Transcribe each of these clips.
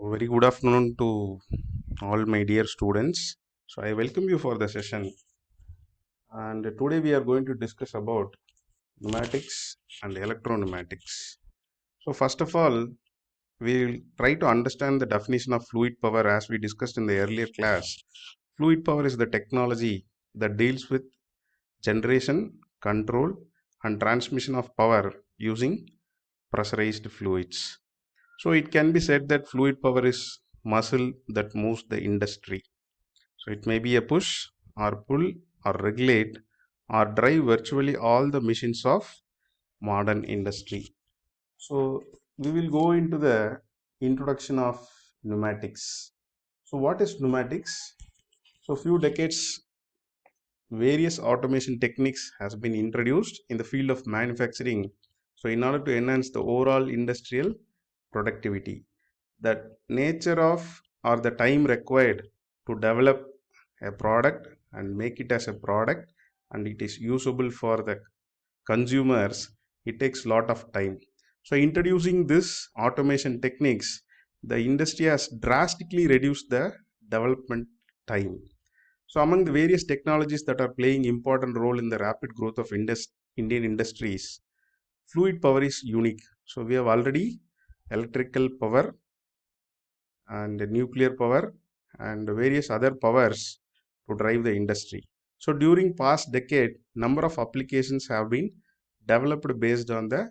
Very good afternoon to all my dear students. So I welcome you for the session, and today we are going to discuss about pneumatics and electropneumatics. So first of all, we will try to understand the definition of fluid power as we discussed in the earlier class. Fluid power is the technology that deals with generation, control, and transmission of power using pressurized fluids. So it can be said that fluid power is muscle that moves the industry. So it may be a push or pull or regulate or drive virtually all the machines of modern industry. So we will go into the introduction of pneumatics. So what is pneumatics? So few decades various automation techniques has been introduced in the field of manufacturing. So in order to enhance the overall industrial productivity, the nature of or the time required to develop a product and make it as a product and it is usable for the consumers, it takes lot of time. So introducing this automation techniques, the industry has drastically reduced the development time. So among the various technologies that are playing important role in the rapid growth of Indian industries, fluid power is unique. So we have already electrical power and nuclear power and various other powers to drive the industry. So during past decade, number of applications have been developed based on the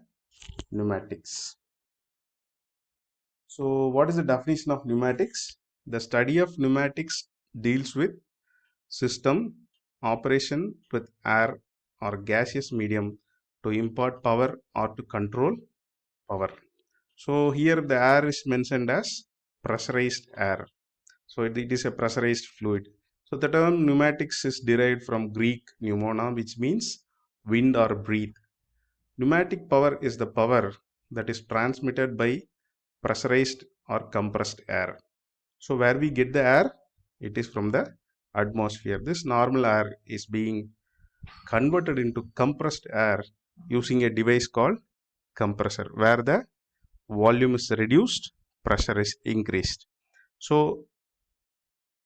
pneumatics. So what is the definition of pneumatics? The study of pneumatics deals with system operation with air or gaseous medium to impart power or to control power. So here the air is mentioned as pressurized air. So it is a pressurized fluid. So the term pneumatics is derived from Greek pneumona, which means wind or breathe. Pneumatic power is the power that is transmitted by pressurized or compressed air. So where we get the air, it is from the atmosphere. This normal air is being converted into compressed air using a device called compressor, where the volume is reduced, pressure is increased. So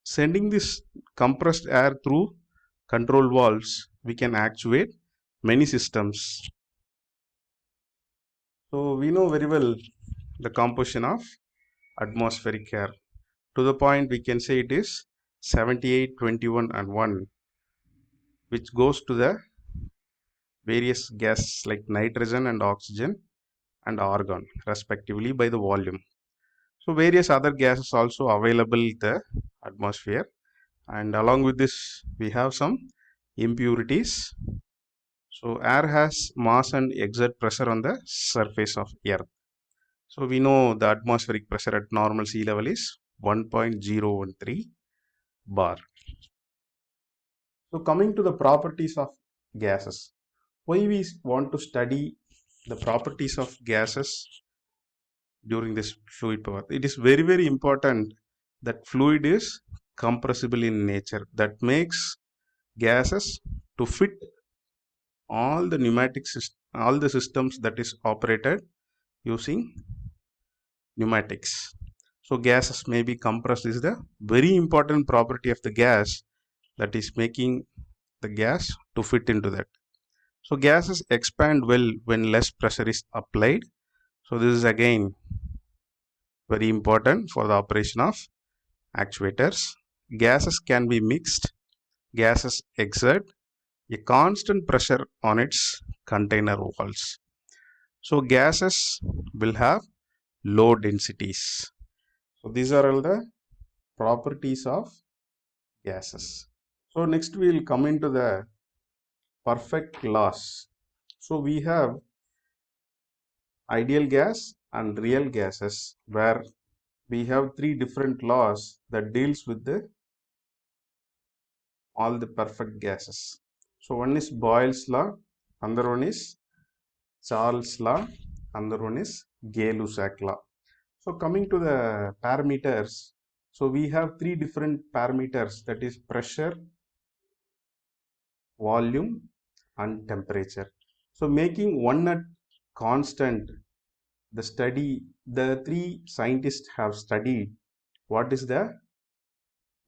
sending this compressed air through control valves, we can actuate many systems. So we know very well the composition of atmospheric air. To the point we can say it is 78, 21 and 1, which goes to the various gases like nitrogen and oxygen and argon respectively by the volume. So various other gases also available in the atmosphere, and along with this we have some impurities. So air has mass and exert pressure on the surface of earth. So we know the atmospheric pressure at normal sea level is 1.013 bar. So coming to the properties of gases, why we want to study the properties of gases during this fluid power? It is very important that fluid is compressible in nature. That makes gases to fit all the all the systems that is operated using pneumatics. So gases may be compressed is the very important property of the gas that is making the gas to fit into that. So gases expand well when less pressure is applied. So this is again very important for the operation of actuators. Gases can be mixed. Gases exert a constant pressure on its container walls. So gases will have low densities. So these are all the properties of gases. So next we will come into the perfect laws. So we have ideal gas and real gases, where we have three different laws that deals with the all the perfect gases. So one is Boyle's law, another one is Charles law, another one is Gay-Lussac law. So coming to the parameters, so we have three different parameters, that is pressure, volume and temperature. So making one at constant, the three scientists have studied what is the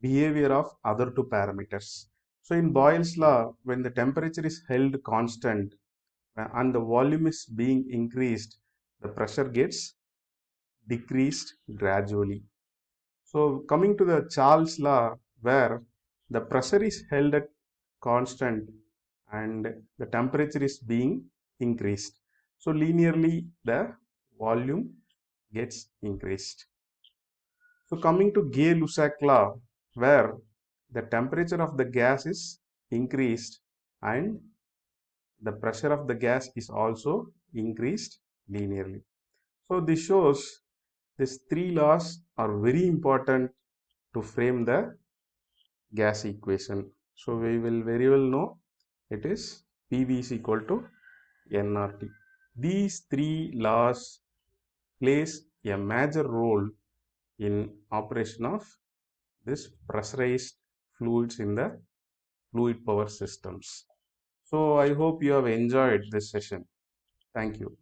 behavior of other two parameters. So in Boyle's law, when the temperature is held constant and the volume is being increased, the pressure gets decreased gradually. So coming to the Charles law, where the pressure is held at constant and the temperature is being increased. So linearly the volume gets increased. So coming to Gay-Lussac law, where the temperature of the gas is increased and the pressure of the gas is also increased linearly. So this shows these three laws are very important to frame the gas equation. So we will very well know it is PV is equal to nRT. These three laws plays a major role in operation of this pressurized fluids in the fluid power systems. So I hope you have enjoyed this session. Thank you.